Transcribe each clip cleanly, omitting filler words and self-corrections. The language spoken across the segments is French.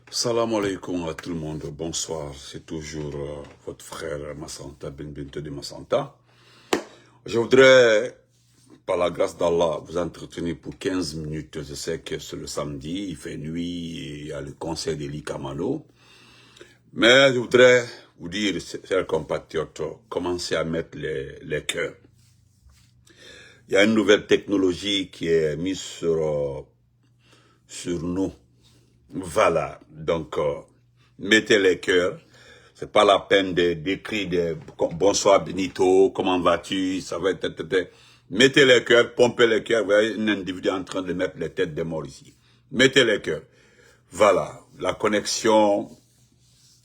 Salam alaikum à tout le monde, bonsoir, c'est toujours votre frère Massanta Ben Bintou de Massanta. Je voudrais, par la grâce d'Allah, vous entretenir pour 15 minutes. Je sais que c'est le samedi, il fait nuit, et il y a le conseil d'Eli Kamano. Mais je voudrais vous dire, chers compatriotes, commencez à mettre les cœurs. Il y a une nouvelle technologie qui est mise sur nous. Voilà, donc mettez les cœurs. C'est pas la peine d'écrire des bonsoir Benito, comment vas-tu, ça va être. Mettez les cœurs, pompez les cœurs. Vous voyez un individu en train de mettre les têtes des morts ici. Mettez les cœurs. Voilà, la connexion,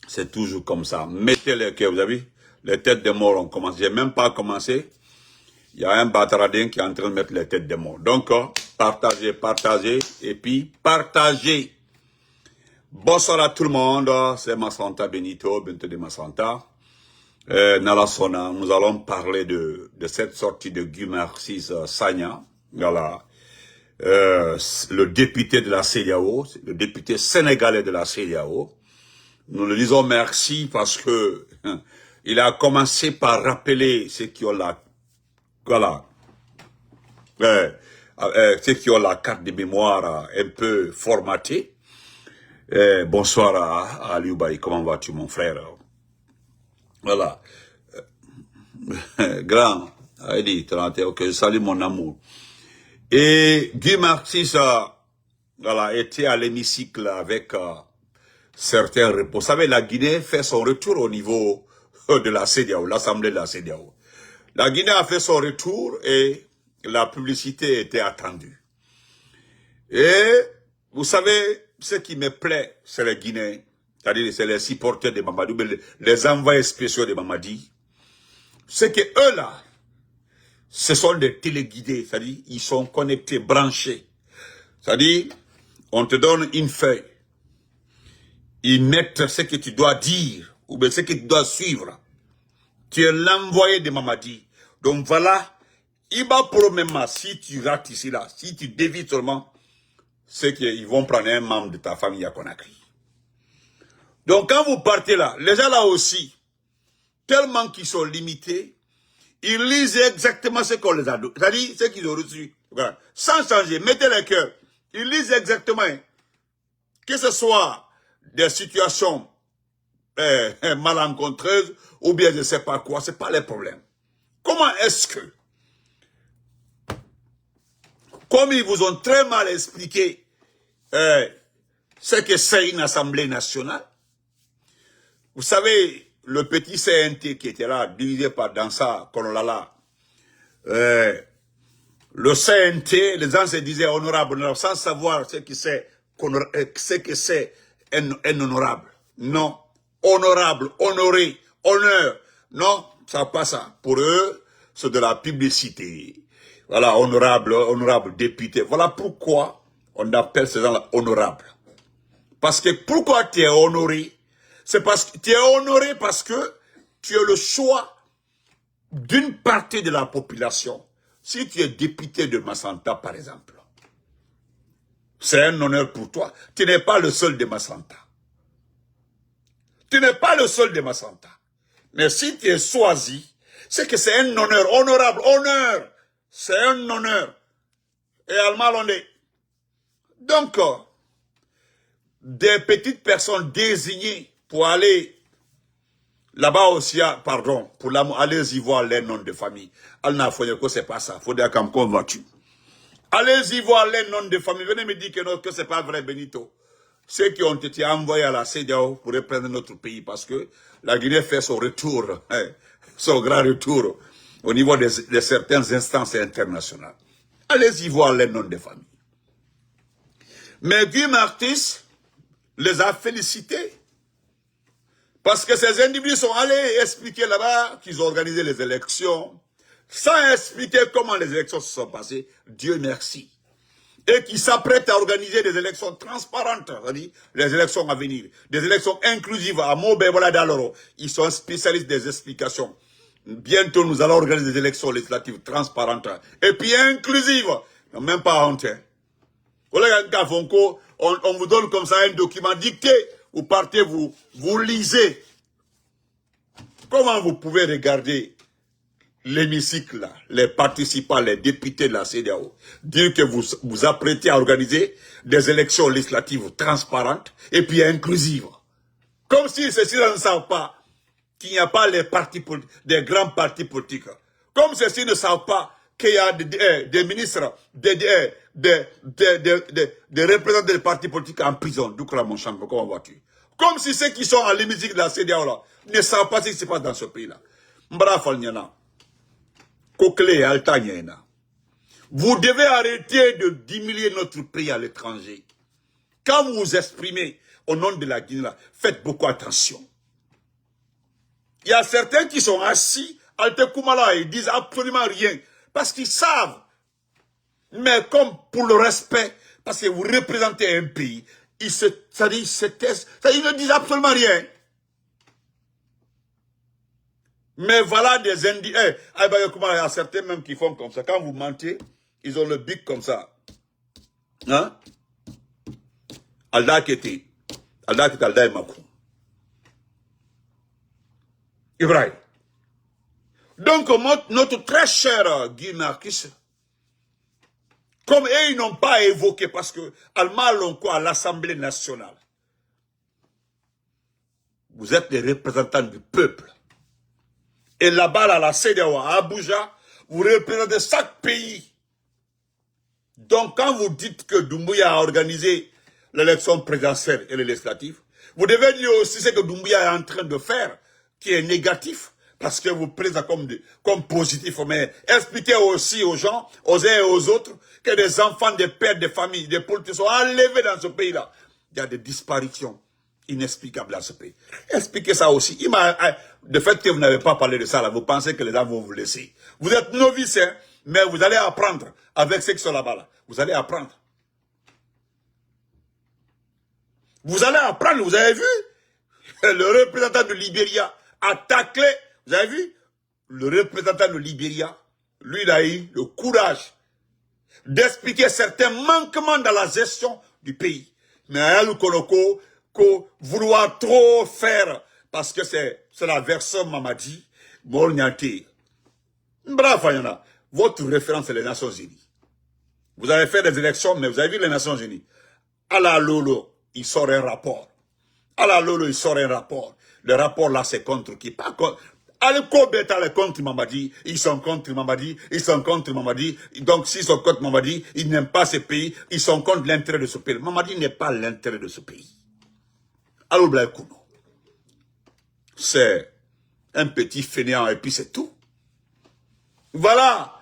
c'est toujours comme ça. Mettez les cœurs, vous avez vu, les têtes des morts ont commencé. J'ai même pas commencé. Il y a un bataradin qui est en train de mettre les têtes des morts. Donc, partagez, partagez, et puis partagez. Bonsoir à tout le monde, c'est Massanta Benito, Benito de Massanta. Nalasona, nous allons parler de cette sortie de Guy Marcis Sagna, voilà, le député de la CEDEAO, le député sénégalais de la CEDEAO. Nous le disons merci parce que il a commencé par rappeler ceux qui ont la, voilà, ceux qui ont la carte de mémoire un peu formatée. Bonsoir à Alioubaï, comment vas-tu mon frère? Voilà. Grand, Heidi, ok, je salue mon amour. Et Guy Marcis voilà, était à l'hémicycle avec certains repos. Vous savez, la Guinée fait son retour au niveau de la CEDEAO, l'Assemblée de la CEDEAO. La Guinée a fait son retour et la publicité était attendue. Et vous savez, ce qui me plaît, c'est les Guinéens, c'est-à-dire c'est les supporters de Mamadi, les envoyés spéciaux de Mamadi. C'est que eux là, ce sont des téléguidés, c'est-à-dire ils sont connectés, branchés. C'est-à-dire, on te donne une feuille, ils mettent ce que tu dois dire, ou bien ce que tu dois suivre. Tu es l'envoyé de Mamadi. Donc voilà, il va probablement, si tu rates ici là, si tu dévies seulement, c'est qu'ils vont prendre un membre de ta famille à Conakry. Donc quand vous partez là, les gens là aussi, tellement qu'ils sont limités, ils lisent exactement ce qu'on les a donné, c'est-à-dire ce qu'ils ont reçu. Voilà. Sans changer, mettez les cœurs. Ils lisent exactement, que ce soit des situations malencontreuses ou bien je ne sais pas quoi, c'est pas les problèmes. Comment est-ce que, comme ils vous ont très mal expliqué, c'est que c'est une assemblée nationale. Vous savez, le petit CNT qui était là, divisé par Dansa Kololala, le CNT, les gens se disaient honorable, sans savoir ce que c'est un honorable. Non, honorable, honoré, honneur. Non, ça passe ça. Pour eux, c'est de la publicité. Voilà, honorable député. Voilà pourquoi on appelle ces gens-là honorables. Parce que pourquoi tu es honoré? C'est parce que tu es honoré parce que tu es le choix d'une partie de la population. Si tu es député de Massanta, par exemple, c'est un honneur pour toi. Tu n'es pas le seul de Massanta. Tu n'es pas le seul de Massanta. Mais si tu es choisi, c'est que c'est un honneur, honorable, honneur. C'est un honneur. Et Almalondé. Donc, des petites personnes désignées pour aller là-bas aussi, pardon, pour allez-y voir les noms de famille. C'est pas ça. Faut dire comme convaincu. Allez-y voir les noms de famille. Venez me dire que c'est pas vrai, Benito. Ceux qui ont été envoyés à la CEDEAO pour reprendre notre pays parce que la Guinée fait son retour, son grand retour au niveau de certaines instances internationales. Allez-y voir les noms de famille. Mais Guy Marcis les a félicités. Parce que ces individus sont allés expliquer là-bas qu'ils ont organisé les élections sans expliquer comment les élections se sont passées, Dieu merci. Et qui s'apprête à organiser des élections transparentes, c'est-à-dire les élections à venir, des élections inclusives à Mobé-Voilà d'Aloro. Ils sont spécialistes des explications. Bientôt, nous allons organiser des élections législatives transparentes et puis inclusives. Même pas honte. On vous donne comme ça un document dicté. Vous partez, vous lisez. Comment vous pouvez regarder l'hémicycle, là, les participants, les députés de la CEDEAO, dire que vous vous apprêtez à organiser des élections législatives transparentes et puis inclusives. Comme si ceux-ci ne savent pas qu'il n'y a pas les partis politiques, des grands partis politiques. Comme ceux-ci ne savent pas qu'il y a des ministres, des représentants des partis politiques en prison. D'où là, mon chambre, comment vois-tu? Comme si ceux qui sont à l'hémicycle de la CEDEAO là ne savent pas ce qui se passe dans ce pays-là. Vous devez arrêter de diminuer notre pays à l'étranger. Quand vous vous exprimez au nom de la Guinée, là, faites beaucoup attention. Il y a certains qui sont assis à Altekoumala et ils disent absolument rien. Parce qu'ils savent. Mais comme pour le respect, parce que vous représentez un pays, ils ne disent absolument rien. Mais voilà des indices. Il y a certains même qui font comme ça. Quand vous mentez, ils ont le bic comme ça. Hein? Alda Keti. Alda Keti, Alda Makou. Ibrahim. Donc, notre très cher Guy Marquis, comme eux, ils n'ont pas évoqué, parce que Alma Lonko à l'Assemblée nationale, vous êtes les représentants du peuple. Et là-bas, à la CEDEAO, à Abuja, vous représentez chaque pays. Donc, quand vous dites que Doumbouya a organisé l'élection présidentielle et les législatives, vous devez dire aussi ce que Doumbouya est en train de faire, qui est négatif, parce que vous présentez comme positif. Mais expliquez aussi aux gens, aux uns et aux autres, que des enfants, des pères, des familles, des politiciens sont enlevés dans ce pays-là. Il y a des disparitions inexplicables dans ce pays. Expliquez ça aussi. Le fait que vous n'avez pas parlé de ça, là, vous pensez que les gens vont vous laisser. Vous êtes novice, hein, mais vous allez apprendre avec ceux qui sont là-bas. Là. Vous allez apprendre. Vous allez apprendre, vous avez vu? Le représentant de Libéria a taclé, vous avez vu? Le représentant de Libéria, lui, il a eu le courage d'expliquer certains manquements dans la gestion du pays. Mais à Konoko, vouloir trop faire, parce que c'est la version Mamadi, Molnyate. Bravo, Yana. Votre référence, c'est les Nations Unies. Vous avez fait des élections, mais vous avez vu les Nations Unies. À la Lolo, il sort un rapport. À la Lolo, il sort un rapport. Le rapport là, c'est contre qui? Pas contre. Al-Kobeta est contre Mamadi, ils sont contre Mamadi, ils sont contre Mamadi. Donc, s'ils sont contre Mamadi, ils n'aiment pas ce pays, ils sont contre l'intérêt de ce pays. Mamadi n'est pas l'intérêt de ce pays. Alors, Blaïkouno, c'est un petit fainéant et puis c'est tout. Voilà,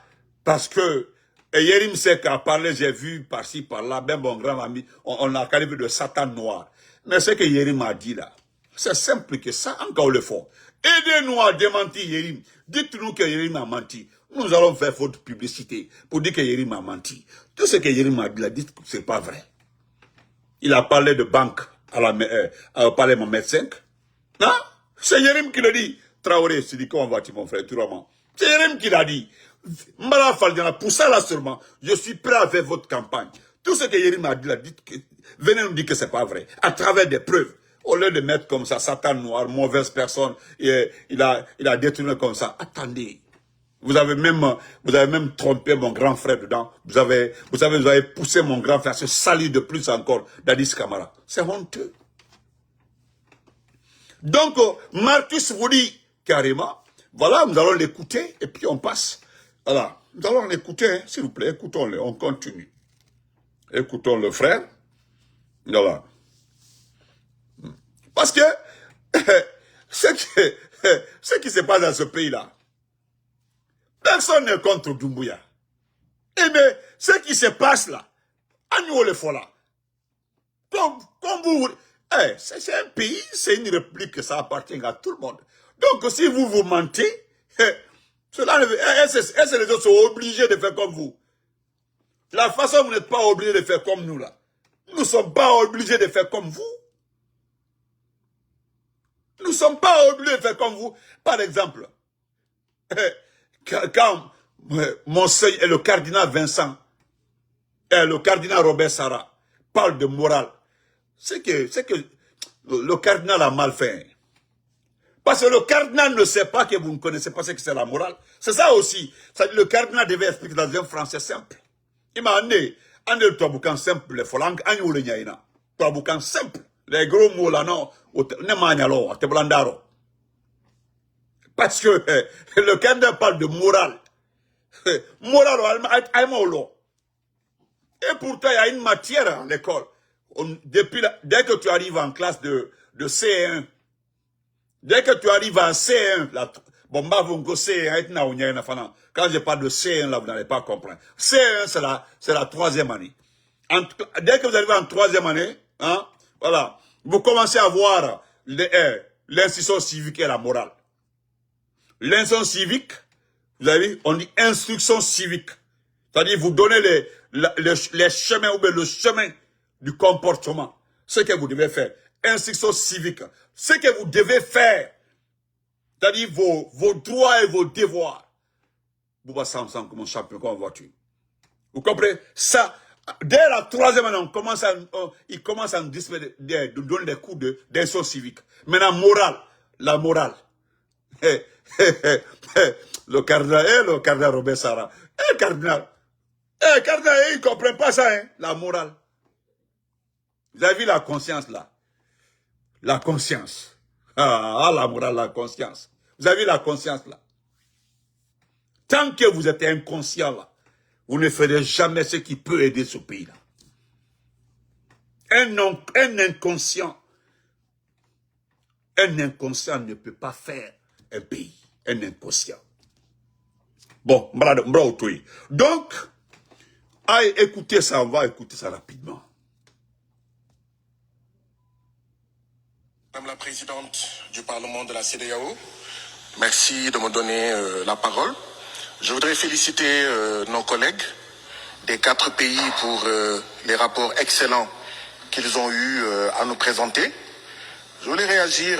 parce que Yerim Sek a parlé, j'ai vu par-ci, par-là, ben mon grand ami, on a qualifié de Satan noir. Mais ce que Yerim a dit là, c'est simple que ça, encore le fond. Aidez-nous à démentir Yerim. Dites-nous que Yerim a menti. Nous allons faire faute de publicité pour dire que Yerim a menti. Tout ce que Yerim a dit là, dites que c'est pas vrai. Il a parlé de banque au Parlement médecin. Hein? C'est Yerim qui le dit. Traoré, c'est dit comment vas-tu mon frère, Touraman? C'est Yerim qui l'a dit. Mbala Faldiana, pour ça là seulement, je suis prêt à faire votre campagne. Tout ce que Yerim a dit là, dites que, venez nous dire que c'est pas vrai. À travers des preuves. Au lieu de mettre comme ça, Satan noir, mauvaise personne, il a détourné comme ça. Attendez. Vous avez même trompé mon grand frère dedans. Vous avez poussé mon grand frère à se salir de plus encore d'Addis Camara. C'est honteux. Donc, Marcus vous dit carrément, voilà, nous allons l'écouter et puis on passe. Voilà, nous allons l'écouter, hein, s'il vous plaît, écoutons-le, on continue. Écoutons le frère. Voilà. Parce que ce qui se passe dans ce pays-là, personne n'est contre Doumbouya. Eh bien, ce qui se passe là, à nous le faut là. Comme vous... c'est un pays, c'est une république, ça appartient à tout le monde. Donc, si vous mentez, les autres sont obligés de faire comme vous. La façon vous n'êtes pas obligés de faire comme nous là. Nous ne sommes pas obligés de faire comme vous. Nous ne sommes pas obligés de faire comme vous. Par exemple, quand Monseigneur et le cardinal Vincent et le cardinal Robert Sarah parlent de morale, c'est que le cardinal a mal fait. Parce que le cardinal ne sait pas que vous ne connaissez pas ce que c'est la morale. C'est ça aussi. Le cardinal devait expliquer dans un français simple. Il m'a amené le Touaboucan simple, les folangues, le Touaboucan simple. Les gros mots là, non, parce que le cardinal parle de morale. Morale, et pourtant, il y a une matière à l'école. Dès que tu arrives en classe de C1, dès que tu arrives en C1, quand je parle de C1, là, vous n'allez pas comprendre. C1, c'est la troisième année. Dès que vous arrivez en troisième année, hein, voilà, vous commencez à voir l'instruction civique et la morale. L'instruction civique, vous avez vu, on dit instruction civique. C'est-à-dire, vous donnez les chemins ou bien le chemin du comportement. Ce que vous devez faire. Instruction civique. Ce que vous devez faire. C'est-à-dire vos droits et vos devoirs. Vous passez ensemble comme un champion, comme en voiture. Vous comprenez? Ça, dès la troisième année, il commence à nous donner des cours d'instruction civique. Maintenant, morale. La morale. Le cardinal Robert Sarah. Le cardinal, il ne comprend pas ça, hein, la morale. Vous avez vu la conscience là? La conscience. Ah, la morale, la conscience. Vous avez vu la conscience là? Tant que vous êtes inconscient là, vous ne ferez jamais ce qui peut aider ce pays-là. Un inconscient ne peut pas faire un pays. Un inconscient. Bon, donc, écoutez ça, on va écouter ça rapidement. Madame la Présidente du Parlement de la CEDEAO, merci de me donner la parole. Je voudrais féliciter nos collègues des 4 pays pour les rapports excellents qu'ils ont eu à nous présenter. Je voulais réagir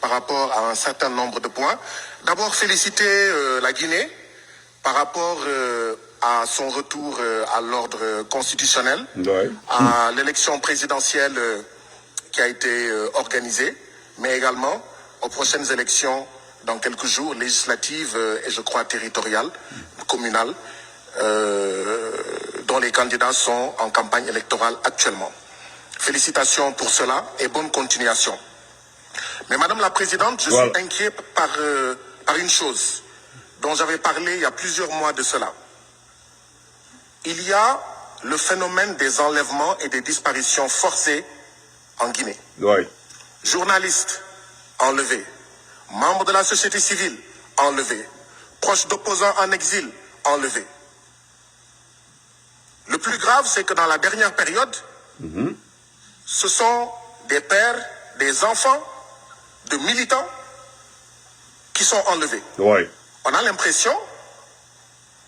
par rapport à un certain nombre de points. D'abord, féliciter la Guinée par rapport à son retour à l'ordre constitutionnel, Ouais. à l'élection présidentielle qui a été organisée, mais également aux prochaines élections dans quelques jours, législatives et je crois territoriales, communales, dont les candidats sont en campagne électorale actuellement. Félicitations pour cela et bonne continuation. Mais Madame la Présidente, je suis inquiet par une chose dont j'avais parlé il y a plusieurs mois de cela. Il y a le phénomène des enlèvements et des disparitions forcées en Guinée. Ouais. Journalistes enlevés, membres de la société civile enlevés, proches d'opposants en exil enlevés. Le plus grave, c'est que dans la dernière période, ce sont des pères, des enfants de militants qui sont enlevés. Ouais. On a l'impression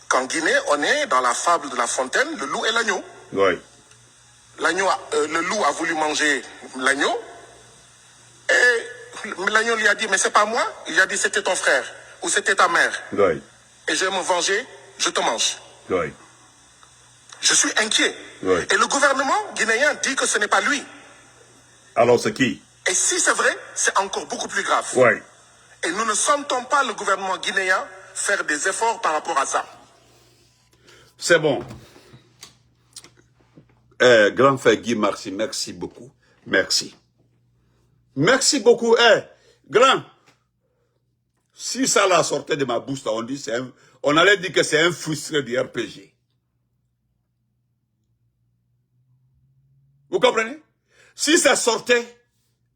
qu'en Guinée, on est dans la fable de La Fontaine, le loup et l'agneau. Ouais. Le loup a voulu manger l'agneau et l'agneau lui a dit, mais c'est pas moi. Il a dit, c'était ton frère ou c'était ta mère. Ouais. Et je vais me venger, je te mange. Ouais. Je suis inquiet. Ouais. Et le gouvernement guinéen dit que ce n'est pas lui. Alors c'est qui? Et si c'est vrai, c'est encore beaucoup plus grave. Ouais. Et nous ne sentons pas le gouvernement guinéen faire des efforts par rapport à ça. C'est bon. Grand frère Guy, merci beaucoup. Merci. Merci beaucoup. Grand, si ça la sortait de ma bouche, on allait dire que c'est un frustré du RPG. Vous comprenez? Si ça sortait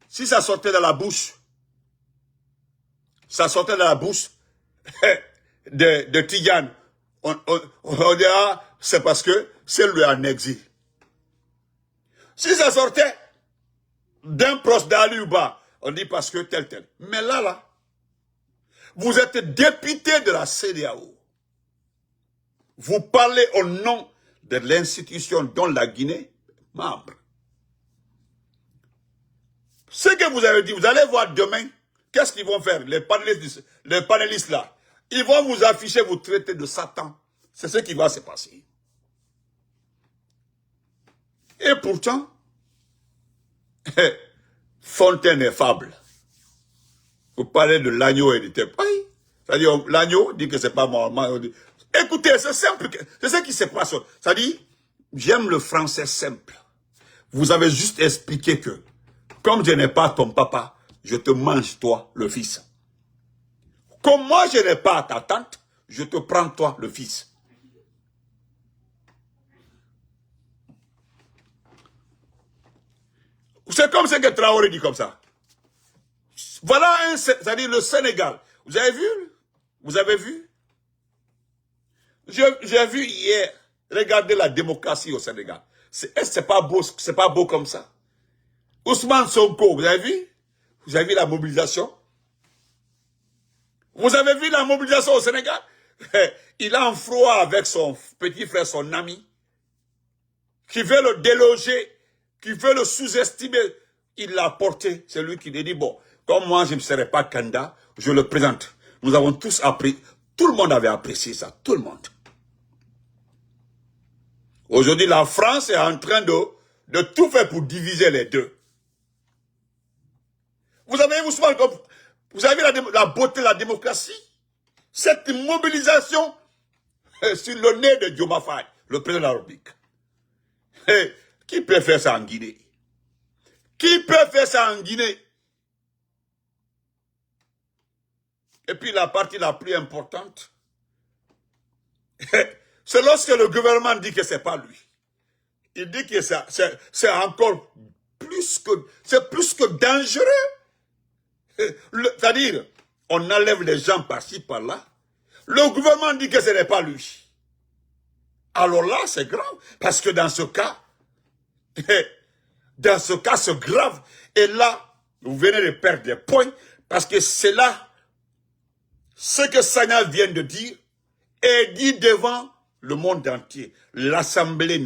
de la bouche, de Tigane, on dira, c'est parce que c'est lui en exil. Si ça sortait d'un proche d'Ali Ouba, on dit parce que tel. Mais là, Vous êtes député de la CEDEAO. Vous parlez au nom de l'institution dont la Guinée est membre. Ce que vous avez dit, vous allez voir demain, qu'est-ce qu'ils vont faire, les panélistes là. Ils vont vous afficher, vous traiter de Satan. C'est ce qui va se passer. Et pourtant, Fontaine est fable. Vous parlez de l'agneau et du tête. Oui. C'est-à-dire, l'agneau dit que c'est pas moi. Écoutez, c'est simple. C'est ce qui se passe. C'est-à-dire, j'aime le français simple. Vous avez juste expliqué que, comme je n'ai pas ton papa, je te mange toi, le fils. Comme moi, je n'ai pas ta tante, je te prends toi, le fils. C'est comme ce que Traoré dit comme ça. Voilà c'est-à-dire le Sénégal. Vous avez vu? Vous avez vu? J'ai vu hier, regardez la démocratie au Sénégal. C'est pas beau comme ça. Ousmane Sonko, vous avez vu? Vous avez vu la mobilisation? Vous avez vu la mobilisation au Sénégal? Il a un froid avec son petit frère, son ami, qui veut le déloger, qui veut le sous-estimer. Il l'a porté, c'est lui qui lui dit, bon, comme moi je ne serai pas candidat, je le présente. Nous avons tous appris, tout le monde avait apprécié ça, tout le monde. Aujourd'hui, la France est en train de tout faire pour diviser les deux. Vous avez vu la beauté de la démocratie? Cette mobilisation sur le nez de Diomaye Faye, le président de la République. Qui peut faire ça en Guinée? Qui peut faire ça en Guinée? Et puis la partie la plus importante, c'est lorsque le gouvernement dit que c'est pas lui. Il dit que c'est encore plus que dangereux. C'est-à-dire, on enlève les gens par-ci, par-là. Le gouvernement dit que ce n'est pas lui. Alors là, c'est grave. Parce que dans ce cas, c'est grave. Et là, vous venez de perdre des points. Parce que c'est là, ce que Sagna vient de dire, est dit devant le monde entier. L'Assemblée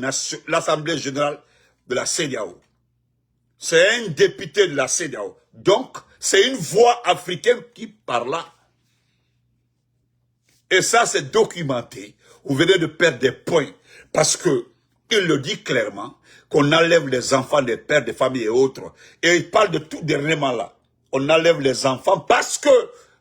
générale de la CEDEAO. C'est un député de la CEDEAO. Donc, c'est une voix africaine qui parle là. Et ça, c'est documenté. Vous venez de perdre des points. Parce que, il le dit clairement, qu'on enlève les enfants des pères, des familles et autres. Et il parle de tout dernièrement là. On enlève les enfants parce que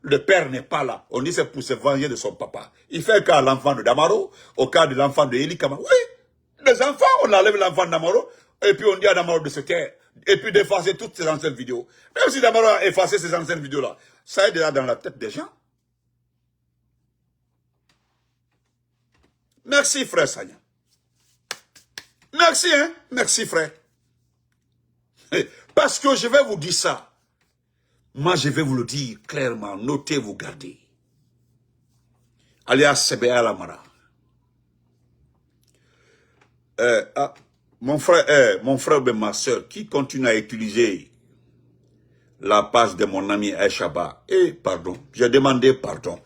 le père n'est pas là. On dit c'est pour se venger de son papa. Il fait cas à l'enfant de Damaro, au cas de l'enfant de Eli Kama. Oui, les enfants, on enlève l'enfant de Damaro, et puis on dit à Damaro de se taire. Et puis d'effacer toutes ces anciennes vidéos. Même si Damaro a effacé ces anciennes vidéos-là, ça est déjà dans la tête des gens. Merci, frère Sagna. Merci, hein. Merci, frère. Parce que je vais vous dire ça. Moi, je vais vous le dire clairement. Notez, vous gardez. Alias Sebea Lamara. Mon frère et ma soeur, qui continue à utiliser la page de mon ami Aïchaba, pardon, j'ai demandé pardon.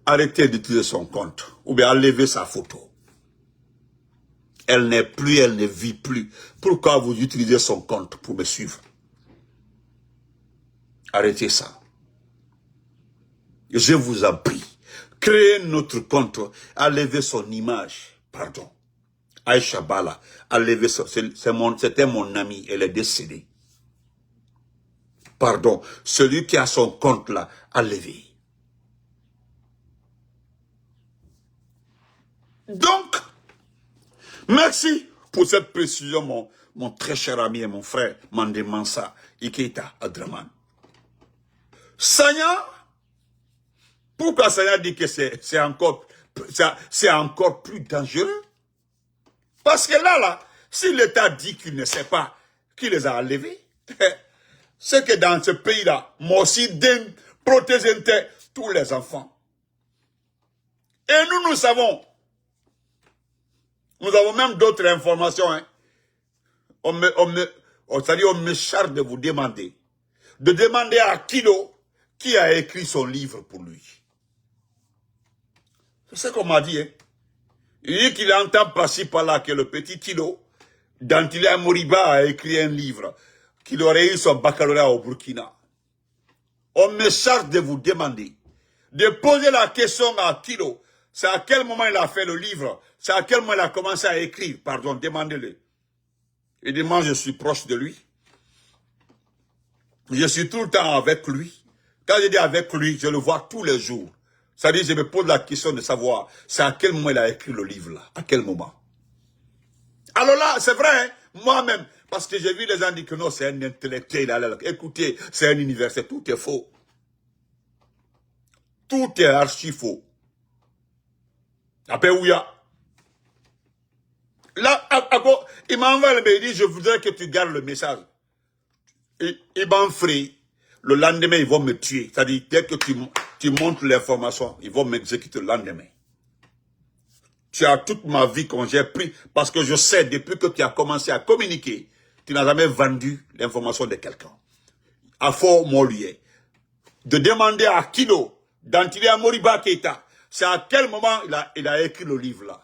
Arrêtez d'utiliser son compte, ou bien enlevez sa photo. Elle n'est plus, elle ne vit plus. Pourquoi vous utilisez son compte pour me suivre? Arrêtez ça. Je vous en prie. Créez notre compte, enlevez son image, pardon. Aïcha Bala, enlevez ça. C'était mon ami, elle est décédée. Pardon, celui qui a son compte là, enlevez. Donc, merci pour cette précision, mon très cher ami et mon frère, Mandé Mansa, Ikeita Adraman. Sagna, pourquoi Sagna dit que c'est encore plus dangereux? Parce que là, si l'État dit qu'il ne sait pas qui les a enlevés, c'est que dans ce pays-là, moi aussi, protéger tous les enfants. Et nous savons. Nous avons même d'autres informations. Hein. On me charge de vous demander. De demander à Kilo qui a écrit son livre pour lui. C'est ce qu'on m'a dit. Hein. Il dit qu'il entend passer par là que le petit Kilo, Dantilia Moriba a écrit un livre, qu'il aurait eu son baccalauréat au Burkina. On me charge de vous demander, de poser la question à Kilo. C'est à quel moment il a fait le livre? C'est à quel moment il a commencé à écrire? Pardon, demandez-le. Il dit, moi je suis proche de lui. Je suis tout le temps avec lui. Quand je dis avec lui, je le vois tous les jours. C'est-à-dire, je me pose la question de savoir, c'est à quel moment il a écrit le livre là? À quel moment? Alors là, c'est vrai, hein, moi-même, parce que j'ai vu les gens dire que non, c'est un intellectuel. Écoutez, c'est un universitaire, tout est faux. Tout est archi faux. Après, où il y a? Là, il m'a envoyé le mail, il dit, je voudrais que tu gardes le message. Il m'a envoyé. Le lendemain, ils vont me tuer. C'est-à-dire, dès que tu montres l'information, ils vont m'exécuter le lendemain. Tu as toute ma vie quand j'ai pris, parce que je sais, depuis que tu as commencé à communiquer, tu n'as jamais vendu l'information de quelqu'un. À fort Molière. De demander à Kilo, d'Antilia Moriba Keita, c'est à quel moment il a écrit le livre là.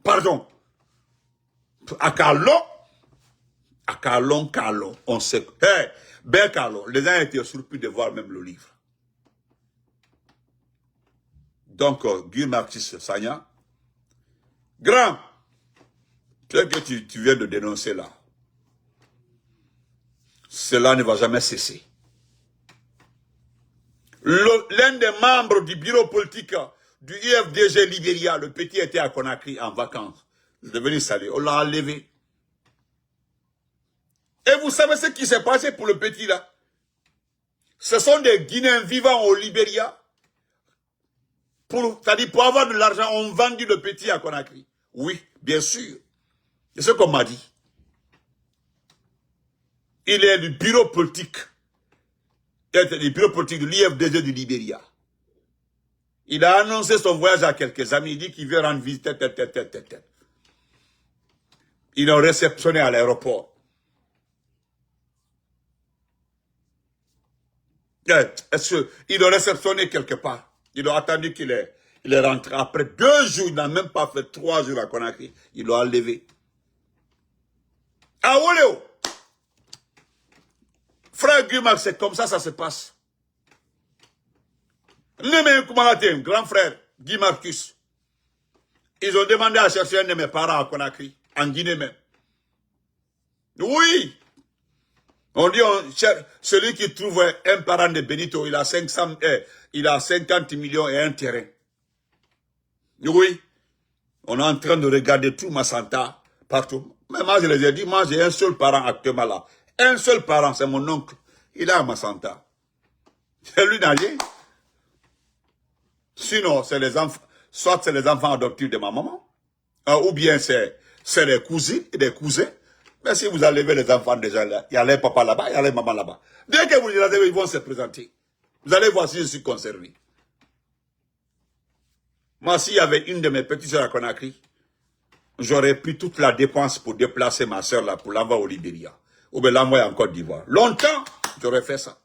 Pardon. À Kalon, on sait. Hey, ben Kalon, les gens étaient surpris de voir même le livre. Donc, Guy Martis Sagna, grand, ce que tu viens de dénoncer là, cela ne va jamais cesser. L'un des membres du bureau politique du IFDG Libéria, le petit était à Conakry en vacances. Il est venu saluer, on l'a enlevé. Et vous savez ce qui s'est passé pour le petit là? Ce sont des Guinéens vivant au Libéria. C'est-à-dire, pour avoir de l'argent, on vendit le petit à Conakry. Oui, bien sûr. C'est ce qu'on m'a dit. Il est du bureau politique. Il est du bureau politique de l'IFDG du Libéria. Il a annoncé son voyage à quelques amis. Il dit qu'il veut rendre visite. Ils l'ont réceptionné à l'aéroport. Est-ce qu'ils l'ont réceptionné quelque part? Ils ont attendu qu'il est rentré. Après 2 jours, il n'a même pas fait 3 jours à Conakry. Ils l'ont enlevé. Ah, Oléo! Frère Guimac, c'est comme ça se passe. Némé Koumalaté, grand frère, Guy Marcus. Ils ont demandé à chercher un de mes parents à Conakry, en Guinée même. Oui! On dit, celui qui trouve un parent de Benito, il a 50 millions et un terrain. Oui. On est en train de regarder tout Massanta, partout. Mais moi, je les ai dit, moi, j'ai un seul parent actuellement là. Un seul parent, c'est mon oncle. Il est à Massanta. C'est lui n'a rien. Sinon, c'est les enfants, soit c'est les enfants adoptifs de ma maman, ou bien c'est les cousines et des cousins. Mais si vous enlevez les enfants déjà là, il y a les papas là-bas, il y a les mamans là-bas. Dès que vous les enlevez, ils vont se présenter. Vous allez voir si je suis concerné. Moi, s'il y avait une de mes petites soeurs à Conakry, j'aurais pris toute la dépense pour déplacer ma soeur là, pour l'envoyer au Libéria. Ou bien l'envoyer en Côte d'Ivoire. Longtemps, j'aurais fait ça.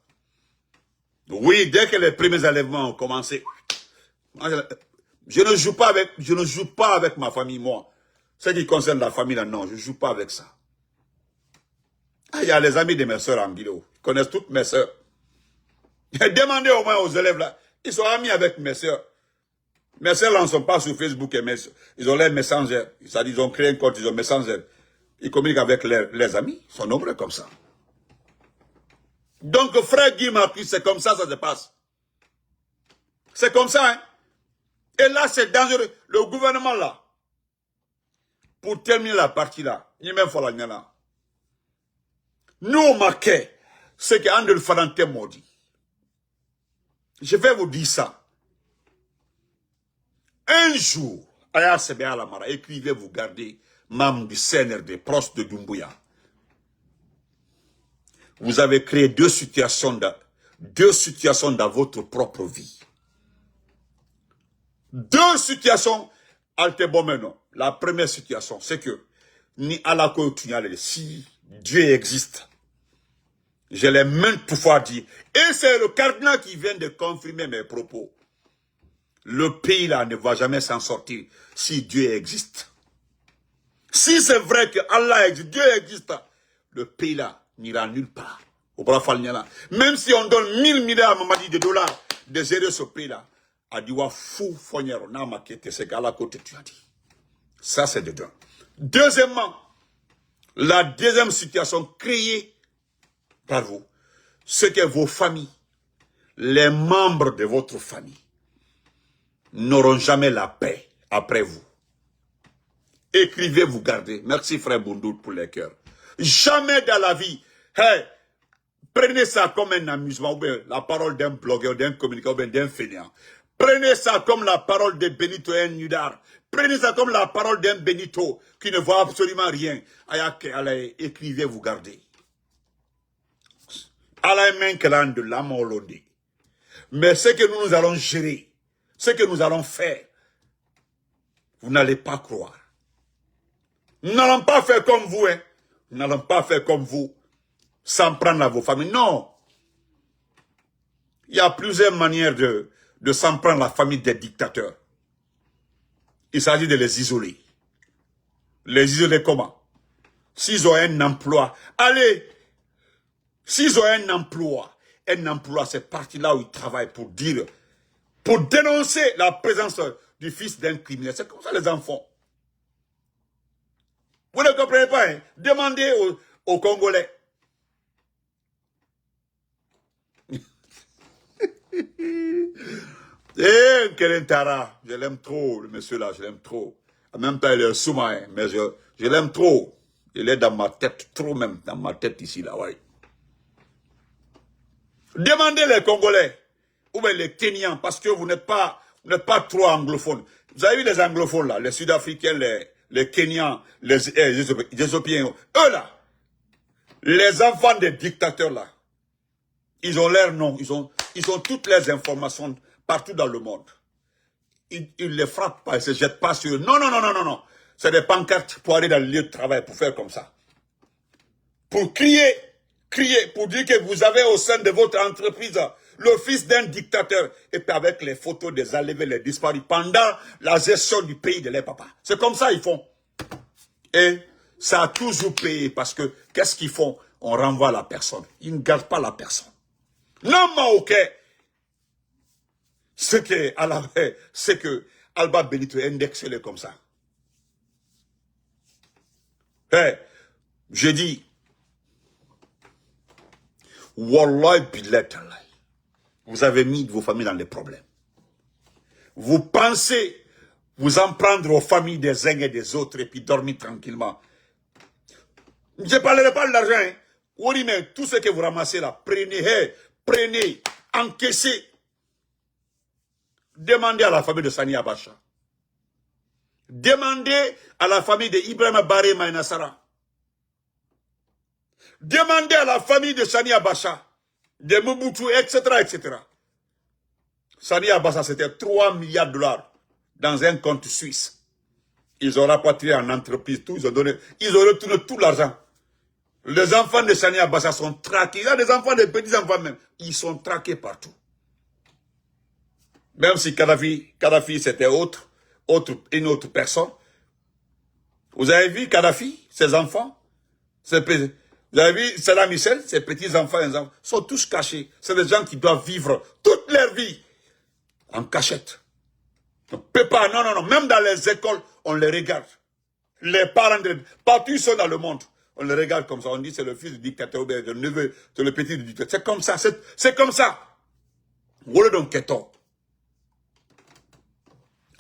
Oui, dès que les premiers enlèvements ont commencé, je ne joue pas avec ma famille, moi. Ce qui concerne la famille là, non, je ne joue pas avec ça. Ah, il y a les amis de mes soeurs en Guinée. Ils connaissent toutes mes soeurs. Demandez au moins aux élèves là. Ils sont amis avec mes soeurs. Mes soeurs là ne sont pas sur Facebook et ils ont les messengers. C'est-à-dire ils ont créé un compte, ils ont messenger. Ils communiquent avec les amis. Ils sont nombreux comme ça. Donc frère Guy Marquis, c'est comme ça se passe. C'est comme ça, hein. Et là, c'est dangereux. Le gouvernement là, pour terminer la partie là, il même faut la là. Nous, on marquait ce qu'Andel Fanante m'a dit. Je vais vous dire ça. Un jour, Aya Sebe Alamara, écrivez, vous gardez, membre du CNRD, proche de Doumbouya. Vous avez créé deux situations dans votre propre vie. Deux situations, Altebomeno. La première situation, c'est que, ni Alako Tunyale, si Dieu existe, je l'ai maintes fois dit, et c'est le cardinal qui vient de confirmer mes propos. le pays là ne va jamais s'en sortir si Dieu existe. Si c'est vrai que Allah existe, Dieu existe, le pays là n'ira nulle part. Même si on donne 1000 milliards Mamadi de dollars de gérer ce pays là, a dit wa fou fognero na makete c'est qu'à la côté tu as dit. Ça c'est de deux. Deuxièmement, la deuxième situation créée par vous, c'est que vos familles, les membres de votre famille, n'auront jamais la paix après vous. Écrivez, vous gardez. Merci frère Boundoul pour les cœurs. Jamais dans la vie, hey, prenez ça comme un amusement, ou bien la parole d'un blogueur, d'un communicant, ou bien d'un fainéant. Prenez ça comme la parole de Benito Nudar. Prenez ça comme la parole d'un Benito qui ne voit absolument rien. Allez, écrivez, vous gardez. Mais ce que nous allons gérer, ce que nous allons faire, vous n'allez pas croire. Nous n'allons pas faire comme vous, hein. Nous n'allons pas faire comme vous, sans prendre à vos familles. Non. Il y a plusieurs manières de s'en prendre la famille des dictateurs. Il s'agit de les isoler. Les isoler comment? S'ils ont un emploi, allez, s'ils ont un emploi, c'est parti là où ils travaillent pour dire, pour dénoncer la présence du fils d'un criminel. C'est comme ça les enfants. Vous ne comprenez pas, hein? Demandez aux Congolais. Eh, Kerentara, je l'aime trop, le monsieur là, je l'aime trop. En même temps, il est sous-marin, mais je l'aime trop. Il est dans ma tête, trop même, dans ma tête ici, là, ouais. Demandez les Congolais, ou bien les Kenyans, parce que vous n'êtes pas trop anglophones. Vous avez vu les anglophones là, les Sud-Africains, les Kenyans, les Éthiopiens, eux là, les enfants des dictateurs là, ils ont leur nom, ils ont toutes les informations partout dans le monde. Ils les frappent pas, ils se jettent pas sur eux. Non, non, non, non, non, non. C'est des pancartes pour aller dans le lieu de travail, pour faire comme ça. Pour crier, pour dire que vous avez au sein de votre entreprise le fils d'un dictateur, et puis avec les photos des enlevés, les disparus, pendant la gestion du pays de leurs papas. C'est comme ça ils font. Et ça a toujours payé, parce que qu'est-ce qu'ils font? On renvoie la personne. Ils ne gardent pas la personne. Non, mais ok. C'est que Alba Benito est indexé comme ça. Hey, j'ai dit, Wallahi billah, vous avez mis vos familles dans les problèmes. Vous pensez vous en prendre aux familles des uns et des autres et puis dormir tranquillement. Je ne parlerai pas de l'argent. Hein. Oui, mais tout ce que vous ramassez là, prenez, encaissez. Demandez à la famille de Sani Abacha. Demandez à la famille de Ibrahim Baré Maïnassara. Demandez à la famille de Sani Abacha, de Mobutu, etc., etc. Sani Abacha, c'était 3 milliards de dollars dans un compte suisse. Ils ont rapatrié en entreprise, tout, ils ont retourné tout l'argent. Les enfants de Sani Abacha sont traqués. Il y a des enfants, des petits-enfants même. Ils sont traqués partout. Même si Kadhafi c'était une autre personne. Vous avez vu Kadhafi, ses enfants? Vous avez vu Saddam Hussein, ses petits-enfants, sont tous cachés. C'est des gens qui doivent vivre toute leur vie en cachette. On ne peut pas, non, non, non. Même dans les écoles, on les regarde. Les parents, partout ils sont dans le monde. On les regarde comme ça. On dit c'est le fils du dictateur, ou bien le neveu, c'est le petit du dictateur. C'est comme ça, c'est comme ça. Voilà donc Keto.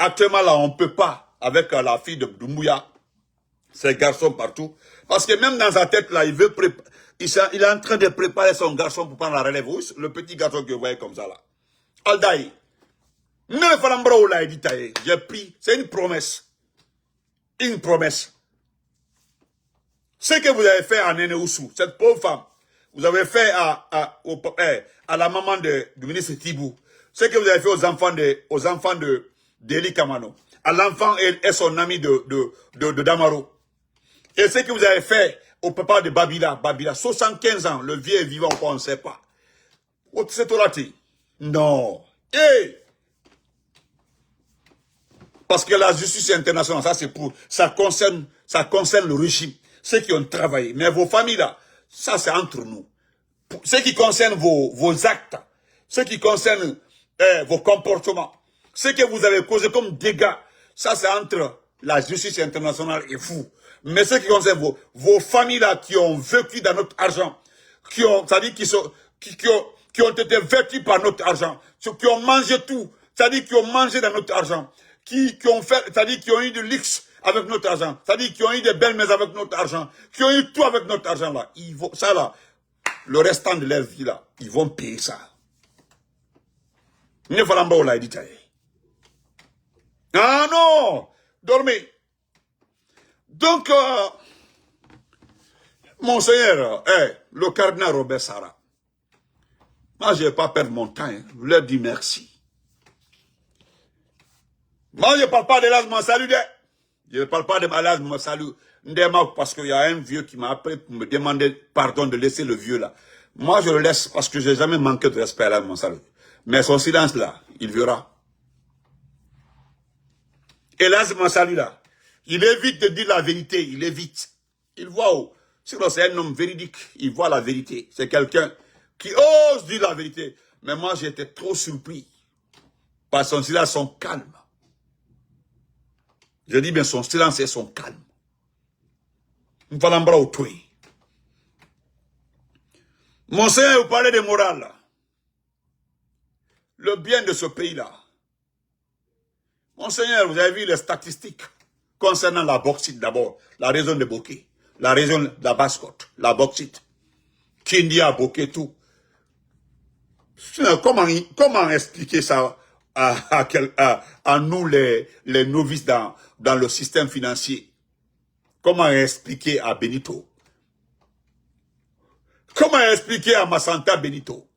Actuellement là, on ne peut pas, avec la fille de Doumbouya, ces garçons partout. Parce que même dans sa tête là, il est en train de préparer son garçon pour prendre la relève. Oui, le petit garçon que vous voyez comme ça là. Aldaï. J'ai pris, c'est une promesse. Une promesse. Ce que vous avez fait à Nene Oussou, cette pauvre femme, vous avez fait à la maman du ministre Tibou, ce que vous avez fait aux enfants d'Eli Kamano, à l'enfant et son ami de Damaro, et ce que vous avez fait au papa de Babila, 75 ans, le vieux est vivant, on ne sait pas. C'est Torati. Non. Hey! Parce que la justice internationale, ça c'est pour, ça concerne le régime, ceux qui ont travaillé. Mais vos familles là, ça c'est entre nous. Pour ce qui concerne vos actes, ce qui concerne vos comportements, ce que vous avez causé comme dégâts, ça c'est entre la justice internationale et vous. Mais ce qui concerne vos familles là qui ont vécu dans notre argent, qui ont été vêtus par notre argent, qui ont mangé tout, c'est-à-dire qui ont mangé dans notre argent, qui ont fait, c'est-à-dire qui ont eu du luxe avec notre argent, c'est-à-dire qui ont eu des belles maisons avec notre argent, qui ont eu tout avec notre argent là. Ils vont, ça là, le restant de leur vie là, ils vont payer ça. Ne voilà pas là, dit ah non, dormez. Donc, monseigneur, le cardinal Robert Sarah, moi je ne vais pas perdre mon temps, hein. Je leur dis merci. Moi je ne parle pas de l'asthme, salut. Je ne parle pas de l'asthme, salut. Parce qu'il y a un vieux qui m'a appelé pour me demander pardon de laisser le vieux là. Moi je le laisse parce que je n'ai jamais manqué de respect à l'asthme, salut. Mais son silence là, il verra. Et l'asthme, salut là. Il évite de dire la vérité, il évite. Il voit où. Sinon, c'est un homme véridique, il voit la vérité. C'est quelqu'un qui ose dire la vérité. Mais moi, j'étais trop surpris par son silence, son calme. Je dis bien son silence et son calme. Monseigneur, vous parlez de morale là. Le bien de ce pays-là. Monseigneur, vous avez vu les statistiques concernant la bauxite d'abord, la région de Boké, la région de la Basse-Côte, la bauxite, Kindia, Boké, tout. Comment expliquer ça à nous les novices dans le système financier? Comment expliquer à Benito? Comment expliquer à Massanta Benito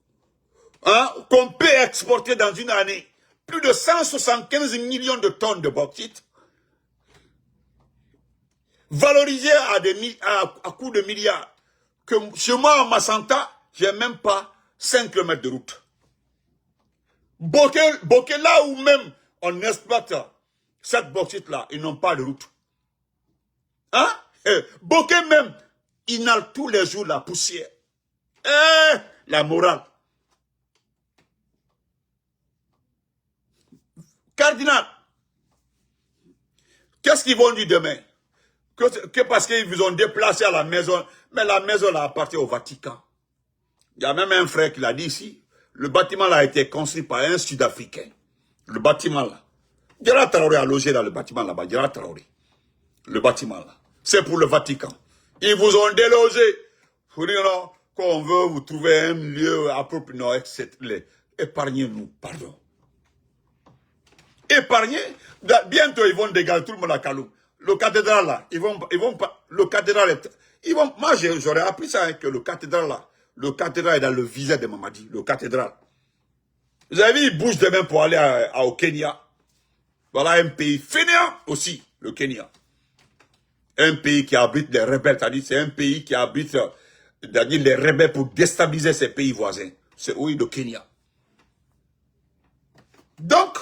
hein, qu'on peut exporter dans une année plus de 175 millions de tonnes de bauxite valorisé à coups de milliards, que chez moi, en Massanta, j'ai même pas 5 km de route. Boké, là où même on exploite cette bauxite-là, ils n'ont pas de route. Hein? Boké même, inhale tous les jours la poussière. La morale. Cardinal, qu'est-ce qu'ils vont dire demain? Que parce qu'ils vous ont déplacé à la maison, mais la maison là appartient au Vatican. Il y a même un frère qui l'a dit ici, le bâtiment là a été construit par un Sud-Africain. Le bâtiment là. Gérard Traoré a logé dans le bâtiment là-bas, Gérard Traoré. Le bâtiment là. C'est pour le Vatican. Ils vous ont délogé. Vous dire non, qu'on veut vous trouver un lieu approprié, non, etc. Épargnez-nous, pardon. Épargnez. Bientôt ils vont dégager tout le monde à Kalou. Le cathédrale là, ils vont pas, le cathédrale moi j'aurais appris ça, hein, que le cathédrale là, le cathédrale est dans le visage de Mamadi, le cathédrale. Vous avez vu, il bouge demain pour aller au Kenya. Voilà un pays fainéant aussi, le Kenya. Un pays qui abrite des rebelles, c'est-à-dire c'est un pays qui abrite les rebelles pour déstabiliser ses pays voisins. C'est oui, le Kenya. Donc,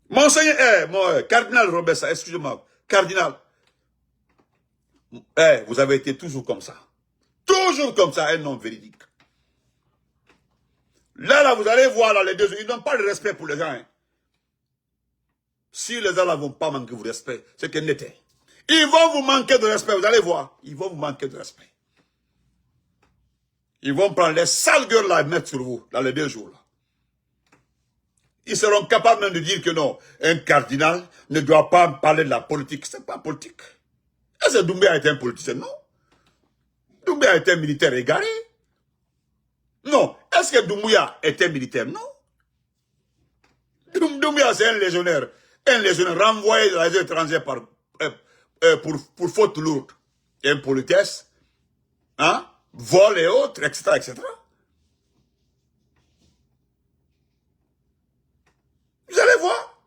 Monseigneur, cardinal Robert, excusez-moi, cardinal, vous avez été toujours comme ça. Toujours comme ça, un homme véridique. Là, vous allez voir, là, les deux, ils n'ont pas de respect pour les gens. Hein. Si les gens ne vont pas manquer de respect, c'est qu'ils n'étaient. Ils vont vous manquer de respect, vous allez voir. Ils vont vous manquer de respect. Ils vont prendre les sales gueules là et mettre sur vous, dans les 2 jours là. Ils seront capables même de dire que non, un cardinal ne doit pas parler de la politique. C'est pas politique. Est-ce que Doumbé a été un politicien? Non. Doumbé a été un militaire égaré. Non. Est-ce que Doumbouya était militaire? Non. Doumbouya, c'est un légionnaire. Un légionnaire renvoyé dans les étrangers pour faute lourde. Impolitesse, hein, vol et autres, etc., etc. Vous allez voir.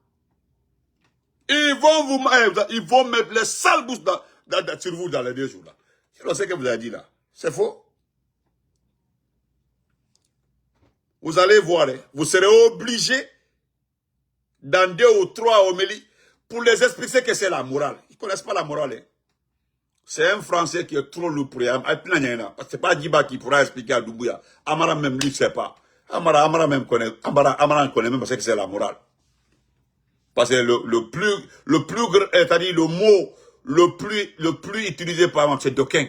Ils vont mettre les sales bouches sur vous dans les 2 jours là. C'est ce que vous avez dit là. C'est faux. Vous allez voir, vous serez obligé dans 2 ou 3 homélies pour les expliquer que c'est la morale. Ils ne connaissent pas la morale. Hein. C'est un Français qui est trop lourd pour eux. C'est pas Djiba qui pourra expliquer à Doumbouya. Amara même lui ne sait pas. Amara même connaît. Amara connaît même parce que c'est la morale. Parce que le plus c'est-à-dire le mot le plus utilisé par exemple, c'est Doquin.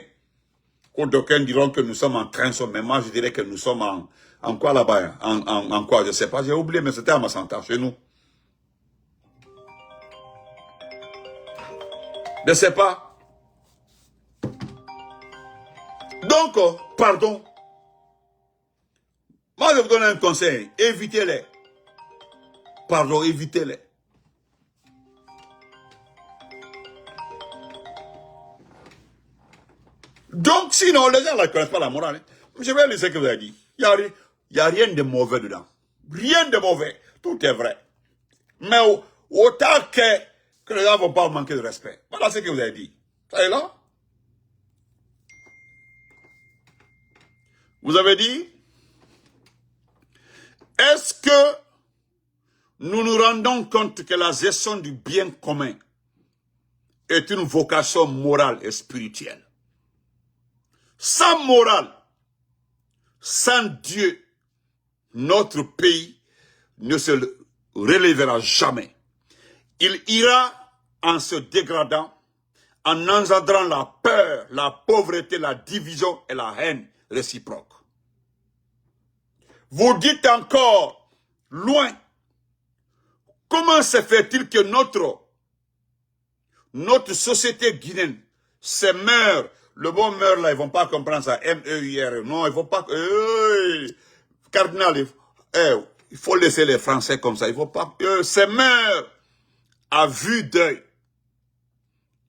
D'aucuns diront que nous sommes en train, mais moi je dirais que nous sommes en quoi là-bas, en quoi, je ne sais pas, j'ai oublié, mais c'était à Massanta, chez nous. Je ne sais pas. Donc, pardon. Moi je vous donne un conseil, évitez-les. Pardon, évitez-les. Donc, sinon, les gens ne connaissent pas la morale. Hein. Je vais laisser ce que vous avez dit. Il n'y a rien de mauvais dedans. Rien de mauvais. Tout est vrai. Mais autant que les gens ne vont pas manquer de respect. Voilà ce que vous avez dit. Ça est là? Vous avez dit, est-ce que nous nous rendons compte que la gestion du bien commun est une vocation morale et spirituelle? Sans morale, sans Dieu, notre pays ne se relèvera jamais. Il ira en se dégradant, en engendrant la peur, la pauvreté, la division et la haine réciproque. Vous dites encore, loin, comment se fait-il que notre société guinéenne se meurt? Le bon meurt là, ils ne vont pas comprendre ça. M-E-U-R. Non, ils ne vont pas. Cardinal, il faut laisser les Français comme ça. Il ne faut pas. Se meurt à vue d'œil.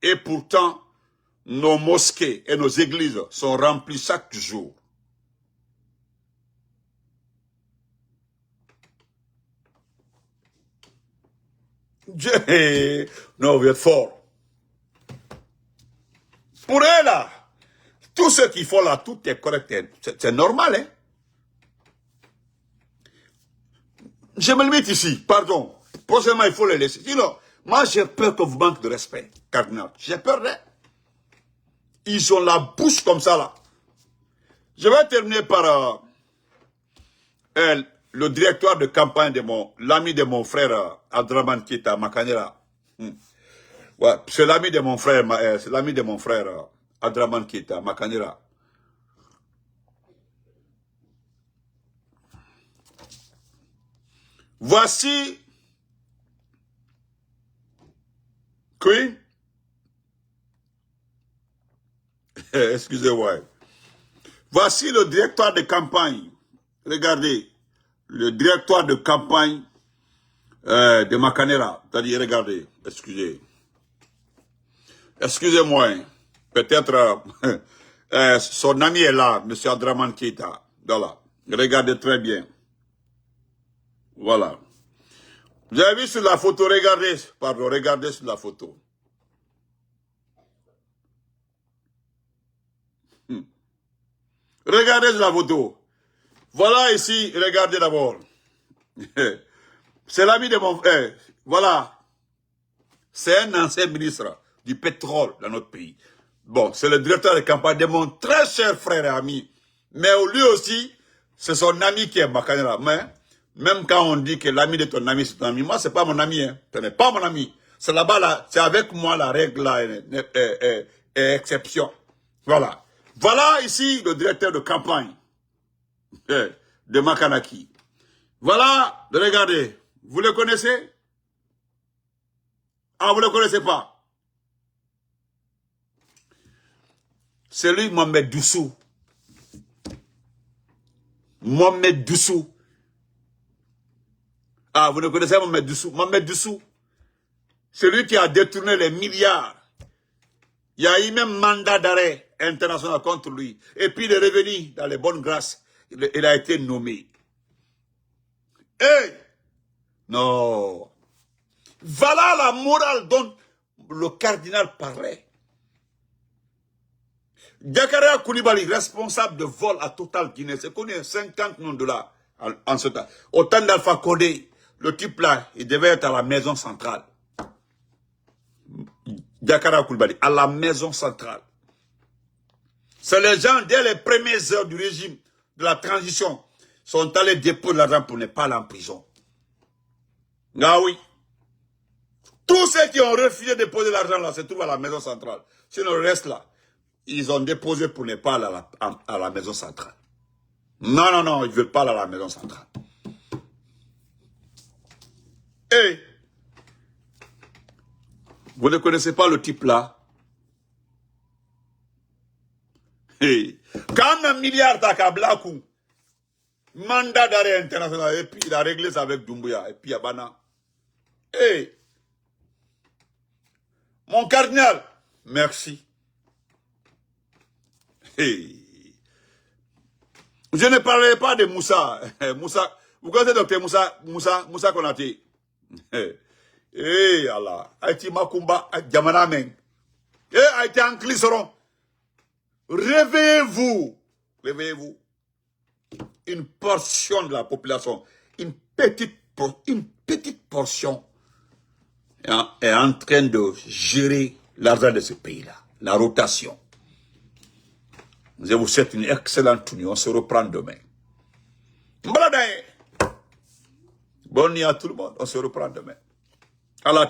Et pourtant, nos mosquées et nos églises sont remplies chaque jour. Non, vous êtes fort. Pour eux là, tout ce qu'il faut là, tout est correct. C'est normal, hein. Je me limite ici, pardon. Prochainement, il faut les laisser. Sinon, moi j'ai peur que vous manquez de respect, cardinal. J'ai peur, hein. Ils ont la bouche comme ça là. Je vais terminer par le directeur de campagne de l'ami de mon frère Adraman Keita, Makanera. Ouais, c'est l'ami de mon frère, Adraman Keita, Makanera. Voici oui. Excusez-moi. Voici le directeur de campagne. Regardez. Le directeur de campagne de Makanera. C'est-à-dire, regardez. Excusez-moi. Peut-être son ami est là, M. Adraman Keita. Voilà. Regardez très bien. Voilà. Vous avez vu sur la photo, regardez sur la photo. Regardez sur la photo. Voilà ici, regardez d'abord. C'est l'ami de mon frère. Voilà. C'est un ancien ministre du pétrole dans notre pays. Bon, c'est le directeur de campagne de mon très cher frère et ami. Mais lui aussi, c'est son ami qui est Makanera. Mais même quand on dit que l'ami de ton ami, c'est ton ami, moi, c'est pas mon ami. Hein. Ce n'est pas mon ami. C'est là-bas, là, c'est avec moi la règle là, est exception. Voilà. Voilà ici le directeur de campagne de Makanaki. Voilà, regardez. Vous le connaissez? Ah, vous ne le connaissez pas? C'est lui, Mohamed Doussou. Mohamed Doussou. Ah, vous ne connaissez pas Mohamed Doussou? Mohamed Doussou, c'est lui qui a détourné les milliards. Il y a eu même mandat d'arrêt international contre lui. Et puis il est revenu dans les bonnes grâces. Il a été nommé. Hey! Non. Voilà la morale dont le cardinal parlait. Diakarea Koulibaly, responsable de vol à Total Guinée, c'est connu, 50 millions de dollars en ce temps. Au temps d'Alpha Condé, le type là, il devait être à la maison centrale. Diakara Koulibaly, à la maison centrale. C'est les gens, dès les premières heures du régime, de la transition, sont allés déposer l'argent pour ne pas aller en prison. Ah oui. Tous ceux qui ont refusé de déposer l'argent là se trouvent à la maison centrale. Sinon, le reste là, ils ont déposé pour ne pas aller à la maison centrale. Non, non, non, ils ne veulent pas aller à la maison centrale. Et vous ne connaissez pas le type là? Hey. Quand un milliard d'Akablakou, mandat d'arrêt international, et puis il a réglé ça avec Doumbouya, et puis Abana. Hey. Mon cardinal, merci. Hey. Je ne parlerai pas de Moussa. Moussa, vous connaissez docteur Moussa Konaté? Eh, Allah. Haïti Makumba, Djamana Meng. Eh, Haïti Ankliseron. Réveillez-vous. Réveillez-vous. Une portion de la population, une petite portion est en train de gérer l'argent de ce pays-là. La rotation. Je vous souhaite une excellente nuit. On se reprend demain. Bonne nuit à tout le monde. On se reprend demain. À la